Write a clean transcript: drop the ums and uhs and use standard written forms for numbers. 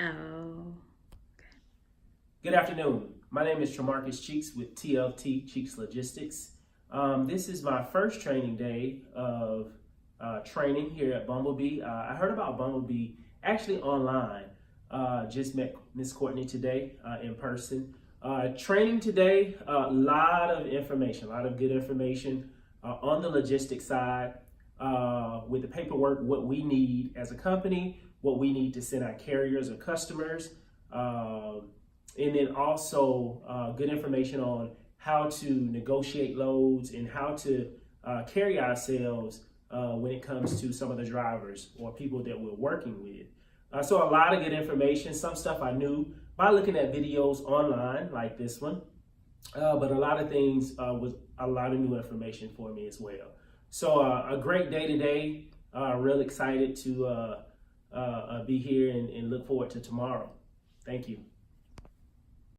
Oh. Good afternoon. My name is Tremarcus Cheeks with TLT Cheeks Logistics. This is my first training day of training here at Bumblebee. I heard about Bumblebee actually online. Just met Miss Courtney today in person. Training today, a lot of information, a lot of good information on the logistics side with the paperwork, what we need as a company, what we need to send our carriers or customers. And then also good information on how to negotiate loads and how to carry ourselves when it comes to some of the drivers or people that we're working with. So a lot of good information. Some stuff I knew by looking at videos online like this one, but a lot of things was a lot of new information for me as well. So a great day today. Real excited to be here and look forward to tomorrow. Thank you.